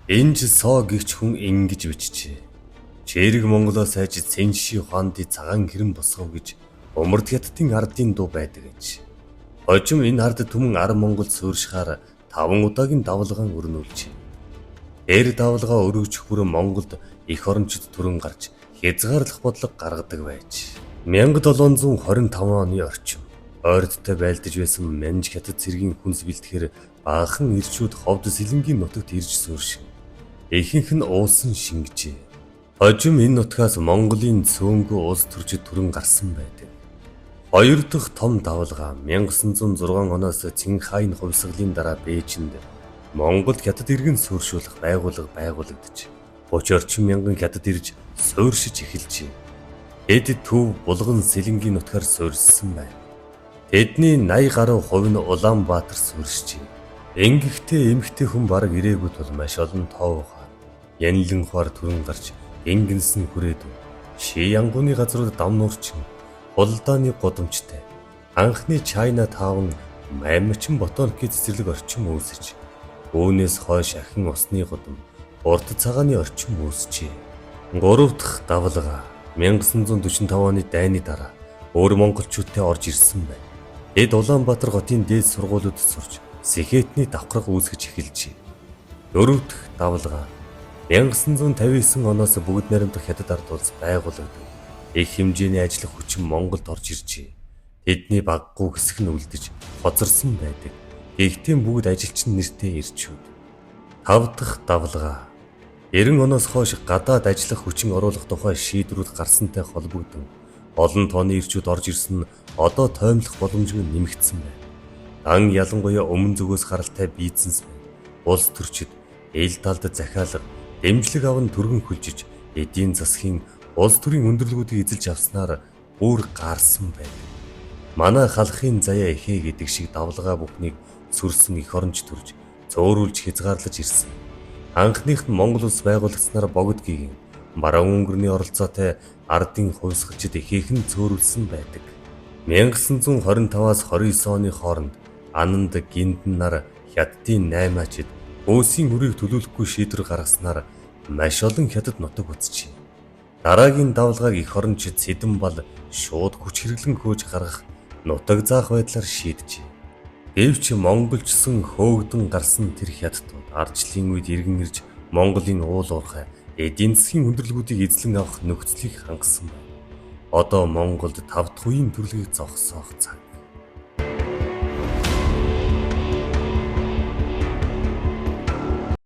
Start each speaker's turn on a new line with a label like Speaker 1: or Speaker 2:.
Speaker 1: Энж соо гихч хүн ингэж бичжээ. Чэрэг Монголоос айж Цэнши ухаанды цагаан хэрэм босгов гэж Умард хятадын ардын дуу байдаг гэж. Хожим энэ ард түмэн ар Монгол суурьшихаар 5 удаагийн давалгаан өрнүүлжээ. Эр давалгаа өргөж хүрэн Монголд эх орончид түрэн гарч хязгаарлах бодлого гаргадаг байж. 1725 оны орчим ойрдтой байлдаж байсан Манж хятад цэргийн хүнс бэлтгэхээр баахан ирчүүд ховд сэлэнгийн нутагт ирж суурьшин. Ихэнх нь уусан шингэжээ. Хожим энэ нутгаас Монголын цөөнгөө улс төрчид түрэн гарсан байдаг. Хоёр дахь том давалгаа 1906 оноос Цинхайн хувьсгалын дараа Бээжинд Монголд хятад иргэн суурьшуулах байгууллага байгуулагдаж 30 орчим мянган хятад ирж суурьшиж эхэлжээ. Тэд төв булган сэлэнгийн нутгаар суурьшсан байна. Тэдний 80 гаруй хувь нь Улаанбаатар суурьшжээ. Ингэхдээ эмэгтэй хүн бараг ирээгүй тул маш олон тоовхоор янлан хоор түрэн гарч ингэнсэн хүрээд Ши янгууны газрууд дам нуурчин Хулдааны гудамжтай анхны Чайна таун Мамчин ботаникийн цэцэрлэг орчин үүсэж үүнээс хойш ахин усны гудам урд цагааны орчин үүсжээ. 3 дахь давалгаа 1945 оны дайны дараа өөр монголчуудтай орж ирсэн байна. Тэд Улаанбаатар хотын дээд сургуулиуд сурч сэхэтний давхраг үүсгэж эхэлжээ. 4 дахь давалгаа 1959 оноос бүгд найрамдах хятад ард улс байгуулагдав. Их хэмжээний ажиллах хүчин Монголд орж иржээ. Тэдний баггүй хэсэг нь үлдэж хоцорсон байдаг. Гэхдээ бүгд ажилчин нэртэй ирчүүд. 5 дахь давалгаа 90 оноос хойш гадаад ажиллах хүчин оруулах тухай шийдвэрүүд гарсантай холбогдсон. Олон тооны ирчүүд орж ирсэн нь одоо тоймлох боломжгүй нэмэгдсэн байна. Дан ялангуяа өмнө зүгөөс гаралтай бизнес байна. Улс төрчид ил талд захиалга, дэмжлэг аван түргэн хүлжиж эдийн засгийн улс төрийн өндөрлгүүдийг эзэлж авснаар бүр гаарсан байна. Манай халахын заяа эхээ гэдэг шиг давлгаа бүхнийг сүрсэн эх оронч төрж зөөрүүлж хязгаарлаж ирсэн. Анхных нь Монгол улс байгуулагдсанаар богдгийн баруун өнгөрний оролцоотой ардын хувьсгалчид ихээхэн зөөрүүлсэн байдаг. 1925-аас 29 оны хооронд Ананд Гиндэн нар хятадын 8-ачид өөсийн үрийг төлөвлөхгүй шийдвэр гаргаснаар маш олон хятад нутаг үзжээ. Дараагийн давалгааг эх орончид Сэдэнбал шууд хүч хэрэглэн хөөж гаргах нутаг заах байдлаар шийджээ. Гэвч монголчсон хөөгдөн гарсан тэр хятадууд ардчлалын үед иргэн ирж Монголын уул уурхай эдийн засгийн өндөрлгүүдийг эзлэн авах нөхцөлийг хангасан байна. Одоо Монголд 5 дахь үеийн төрлөгийг зогсоох цаг.